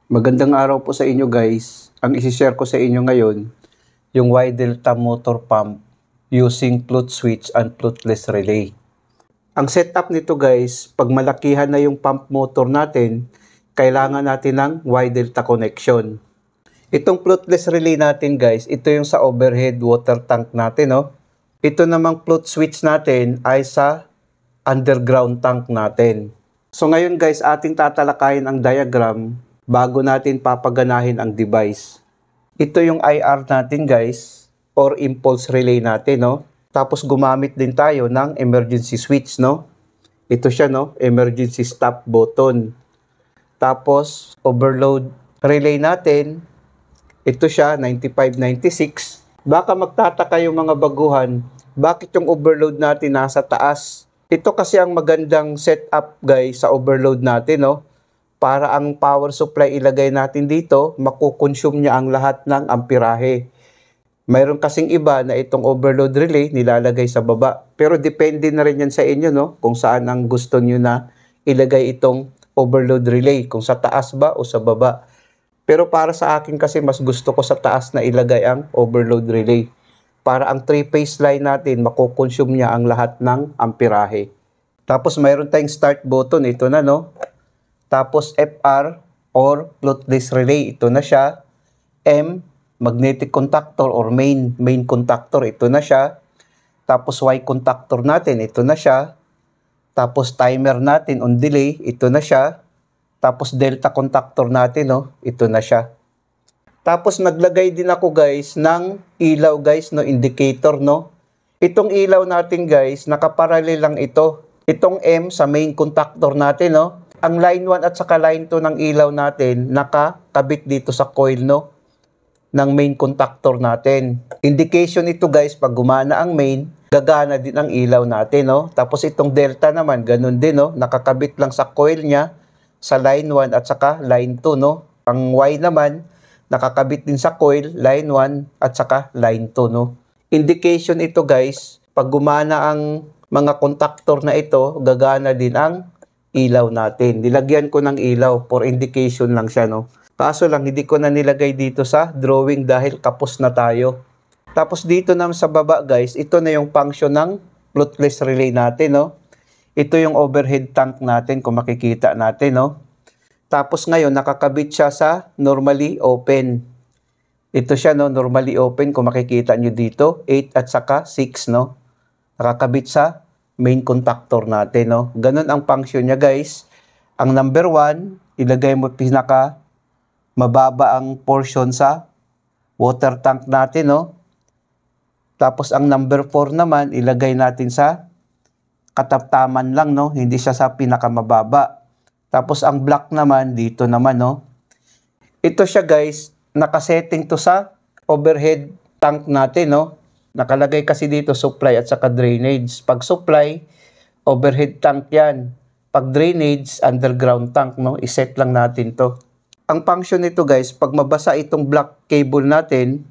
Magandang araw po sa inyo guys. Ang isi-share ko sa inyo ngayon, yung Y Delta motor pump using float switch and floatless relay. Ang setup nito guys, pag malakihan na yung pump motor natin, kailangan natin ng Y Delta connection. Itong floatless relay natin guys, ito yung sa overhead water tank natin. Ito namang float switch natin ay sa underground tank natin. So ngayon guys, ating tatalakayin ang diagram bago natin papaganahin ang device. Ito yung IR natin guys, or impulse relay natin, Tapos gumamit din tayo ng emergency switch, Ito siya, emergency stop button. Tapos overload relay natin, ito siya, 9596. Baka magtataka yung mga baguhan, bakit yung overload natin nasa taas? Ito kasi ang magandang setup guys sa overload natin, Para ang power supply ilagay natin dito, makukonsume niya ang lahat ng amperahe. Mayroon kasing iba na itong overload relay nilalagay sa baba. Pero depende na rin yan sa inyo, kung saan ang gusto nyo na ilagay itong overload relay. Kung sa taas ba o sa baba. Pero para sa akin kasi mas gusto ko sa taas na ilagay ang overload relay. Para ang 3-phase line natin, makukonsume niya ang lahat ng amperahe. Tapos mayroon tayong start button. Ito na, Tapos FR or floatless relay, ito na siya. M, magnetic contactor or main contactor, ito na siya. Tapos Y contactor natin, ito na siya. Tapos timer natin on delay, ito na siya. Tapos delta contactor natin, ito na siya. Tapos naglagay din ako guys ng ilaw guys, indicator, Itong ilaw natin guys, nakaparallel lang ito. Itong M sa main contactor natin, Ang line 1 at saka line 2 ng ilaw natin nakakabit dito sa coil ng main contactor natin. Indication ito guys, pag gumana ang main, gagana din ang ilaw natin. Tapos itong delta naman, ganun din. Nakakabit lang sa coil niya sa line 1 at saka line 2. Ang Y naman, nakakabit din sa coil, line 1 at saka line 2. Indication ito guys, pag gumana ang mga contactor na ito, gagana din ang ilaw natin. Nilagyan ko ng ilaw for indication lang siya, Kaso lang, hindi ko na nilagay dito sa drawing dahil kapos na tayo. Tapos dito naman sa baba guys, ito na yung function ng floatless relay natin, Ito yung overhead tank natin kung makikita natin, Tapos ngayon, nakakabit siya sa normally open. Ito siya, normally open kung makikita nyo dito, 8 at saka 6, Nakakabit sa main contactor natin, Ganun ang function niya guys. Ang number 1, ilagay mo pinaka mababa ang portion sa water tank natin, Tapos ang number 4 naman, ilagay natin sa kataptaman lang, Hindi siya sa pinakamababa. Tapos ang black naman, dito naman, Ito siya guys, nakasetting to sa overhead tank natin, Nakalagay kasi dito supply at saka drainage. Pag supply, overhead tank yan. Pag drainage, underground tank, Iset lang natin to. Ang function nito guys, pag mabasa itong black cable natin,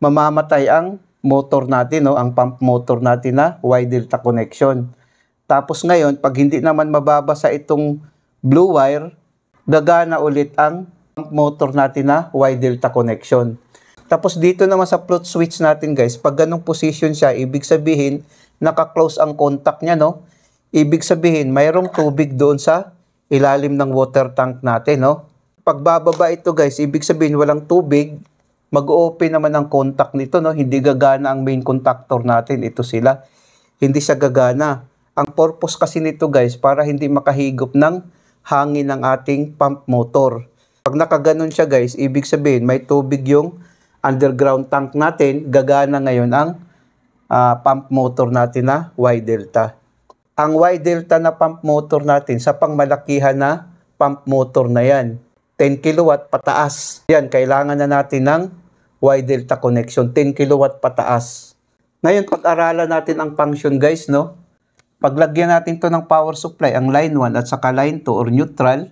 mamamatay ang motor natin, ang pump motor natin na Y Delta connection. Tapos ngayon, pag hindi naman mababasa itong blue wire, gagana ulit ang pump motor natin na Y Delta connection. Tapos dito naman sa float switch natin guys, pag ganong position siya, ibig sabihin, naka-close ang contact niya, Ibig sabihin, mayroong tubig doon sa ilalim ng water tank natin, Pag bababa ito guys, ibig sabihin walang tubig, mag-open naman ang contact nito, Hindi gagana ang main contactor natin, ito sila. Hindi siya gagana. Ang purpose kasi nito guys, para hindi makahigop ng hangin ng ating pump motor. Pag nakaganon siya guys, ibig sabihin may tubig yung underground tank natin, gagana ngayon ang pump motor natin na Y Delta. Ang Y Delta na pump motor natin sa pangmalakihan na pump motor na yan, 10 kW pataas. Yan, kailangan na natin ng Y Delta connection, 10 kW pataas. Ngayon, pag-aralan natin ang function guys, Paglagyan natin to ng power supply, ang line 1 at saka line 2 or neutral,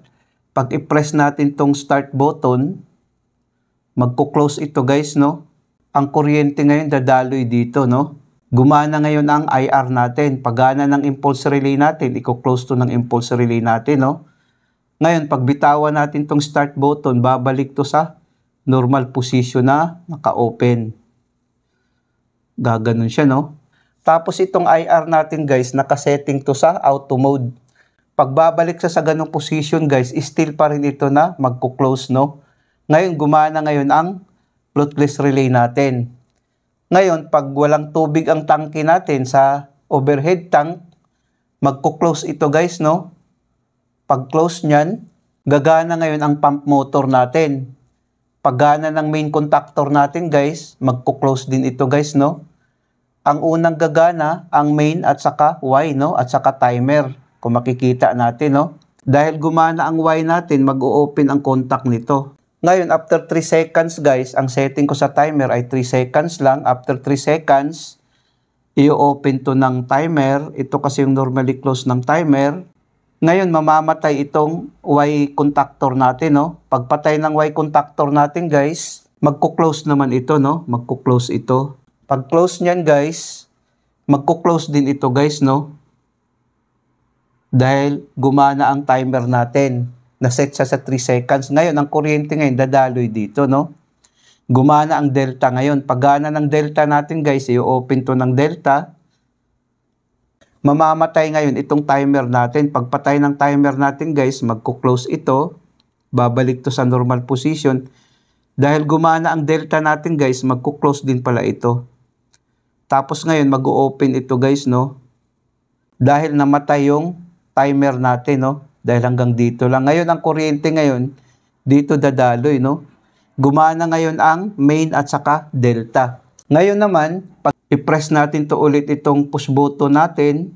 pag i-press natin tong start button, magko-close ito guys, Ang kuryente ngayon dadaloy dito, Gumana ngayon ang IR natin. Pagana ng impulse relay natin, i-close to ng impulse relay natin, Ngayon, pag bitawan natin tong start button, babalik to sa normal position na naka-open. Gaganon siya, no? Tapos itong IR natin, guys, nakasetting to sa auto mode. Pag babalik sa ganong position, guys, still pa rin ito na magko-close, no? Ngayon, gumana ngayon ang flutless relay natin. Ngayon, pag walang tubig ang tangke natin sa overhead tank, magko-close ito, guys, no? Pag close niyan, gagana ngayon ang pump motor natin. Pag gana ng main contactor natin, guys, magko-close din ito, guys, no? Ang unang gagana, ang main at saka Y, no? At saka timer, kung makikita natin, no? Dahil gumana ang Y natin, mag-o-open ang contact nito. Ngayon, after 3 seconds, guys, ang setting ko sa timer ay 3 seconds lang. After 3 seconds, i-open to ng timer. Ito kasi yung normally close ng timer. Ngayon, mamamatay itong Y contactor natin, no? Pagpatay ng Y contactor natin, guys, magko-close naman ito, no? Magko-close ito. Pag close niyan, guys, magko-close din ito, guys, no? Dahil gumana ang timer natin. Naset siya sa 3 seconds. Ngayon, ang kuryente ngayon, dadaloy dito, no? Gumana ang delta ngayon. Pag gana ng delta natin, guys, i-open to ng delta. Mamamatay ngayon itong timer natin. Pagpatay ng timer natin, guys, magko-close ito. Babalik to sa normal position. Dahil gumana ang delta natin, guys, magko-close din pala ito. Tapos ngayon, mag-open ito, guys, no? Dahil namatay yung timer natin, no? Dahil hanggang dito lang. Ngayon, ang kuryente ngayon, dito dadaloy, no? Gumana ngayon ang main at saka delta. Ngayon naman, pag i-press natin to ulit itong push button natin,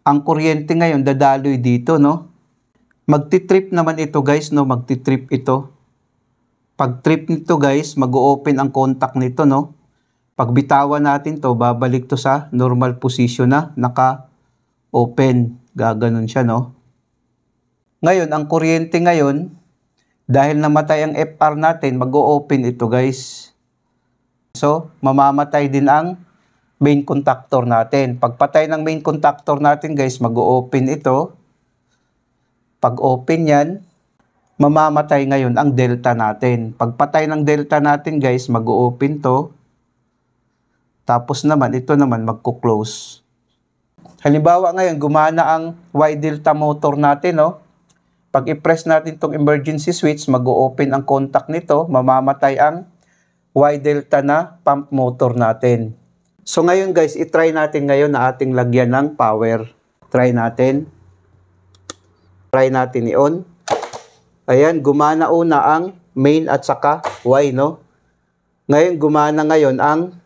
ang kuryente ngayon dadaloy dito, no? Magti-trip naman ito, guys, no? Magti-trip ito. Pag trip nito, guys, mag-open ang contact nito, no? Pag bitawan natin to, babalik to sa normal position na naka-open. Gaganon siya, no? Ngayon, ang kuryente ngayon, dahil namatay ang FR natin, mag-o-open ito, guys. So, mamamatay din ang main contactor natin. Pagpatay ng main contactor natin, guys, mag-o-open ito. Pag open yan, mamamatay ngayon ang delta natin. Pagpatay ng delta natin, guys, mag-o-open to. Tapos naman, ito naman magko-close. Halimbawa ngayon, gumana ang Y delta motor natin, no? Pag i-press natin itong emergency switch, mag-o-open ang contact nito, mamamatay ang Y delta na pump motor natin. So ngayon, guys, i-try natin ngayon na ating lagyan ng power. Try natin. Try natin i-on. Ayan, gumana una ang main at saka Y, no? Ngayon, gumana ngayon ang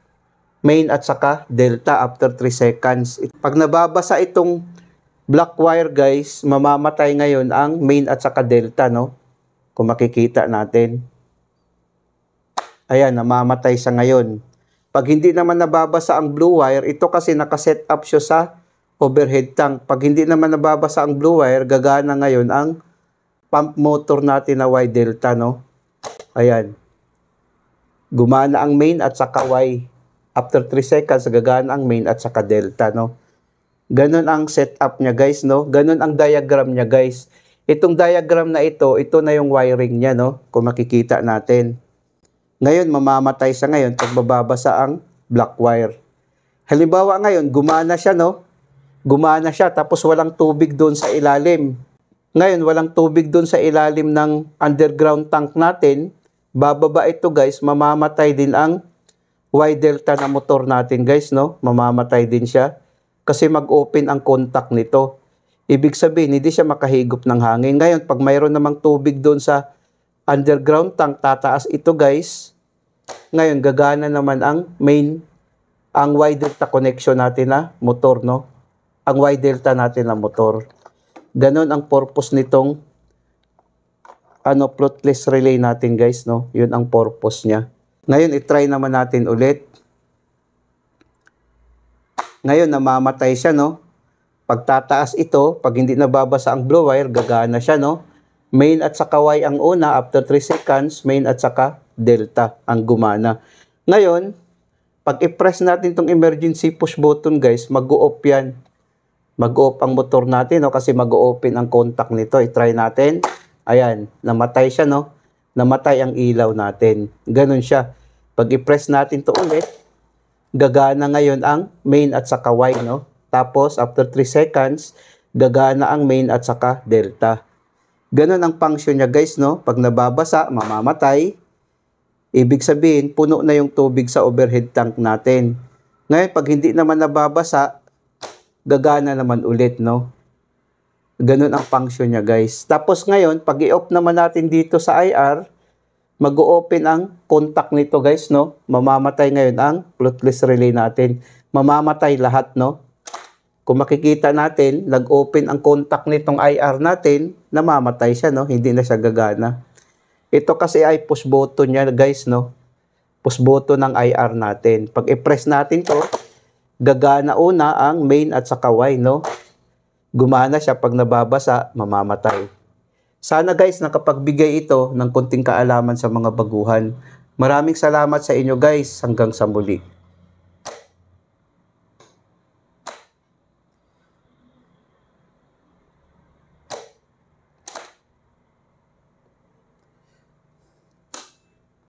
main at saka delta after 3 seconds. Pag nababasa itong black wire, guys, mamamatay ngayon ang main at saka delta, no? Kung makikita natin. Ayan, namamatay siya ngayon. Pag hindi naman nababasa ang blue wire, ito kasi nakaset up siya sa overhead tank. Pag hindi naman nababasa ang blue wire, gagana ngayon ang pump motor natin na Y delta, no? Ayan. Gumana ang main at saka Y. After 3 seconds, gagana ang main at saka delta, no? Ganon ang setup niya, guys, no? Ganon ang diagram niya, guys. Itong diagram na ito na yung wiring niya, no? Kung makikita natin. Ngayon, mamamatay siya ngayon pag bababasa ang black wire. Halimbawa ngayon, gumana siya, no? Gumana siya, tapos walang tubig doon sa ilalim. Ngayon, walang tubig doon sa ilalim ng underground tank natin. Bababa ito, guys, mamamatay din ang Y delta na motor natin, guys, no? Mamamatay din siya kasi mag-open ang contact nito. Ibig sabihin, hindi siya makahigop ng hangin. Ngayon, pag mayroon namang tubig doon sa underground tank, tataas ito, guys. Ngayon, gagana naman ang main, ang Y delta connection natin na motor, no? Ang Y delta natin na motor. Ganon ang purpose nitong flutless relay natin, guys, no? Yun ang purpose niya. Ngayon, i-try naman natin ulit. Ngayon, namamatay siya, no? Pagtataas ito, pag hindi nababasa ang blue wire, gagana siya, no? Main at saka Y ang una, after 3 seconds, main at saka delta ang gumana. Ngayon, pag i-press natin itong emergency push button, guys, mag-o-off yan. Mag-o-off ang motor natin, no? Kasi mag-o-open ang contact nito. I-try natin. Ayan, namatay siya, no? Namatay ang ilaw natin. Ganun siya. Pag i-press natin to ulit, gagana ngayon ang main at saka Y, no? Tapos, after 3 seconds, gagana ang main at saka delta. Ganun ang function niya, guys, no? Pag nababasa, mamamatay. Ibig sabihin, puno na yung tubig sa overhead tank natin. Ngayon, pag hindi naman nababasa, gagana naman ulit, no? Ganun ang function niya, guys. Tapos ngayon, pag i-off naman natin dito sa IR, mag-o-open ang contact nito, guys, no? Mamamatay ngayon ang fluteless relay natin. Mamamatay lahat, no? Kung makikita natin, nag-open ang contact nitong IR natin, namamatay siya, no? Hindi na siya gagana. Ito kasi ay push button niya, guys, no? Push button ng IR natin. Pag i-press natin to, gagana una ang main at saka Y, no? Gumana siya, pag nababasa, mamamatay. Sana, guys, nakapagbigay ito ng konting kaalaman sa mga baguhan. Maraming salamat sa inyo, guys. Hanggang sa muli.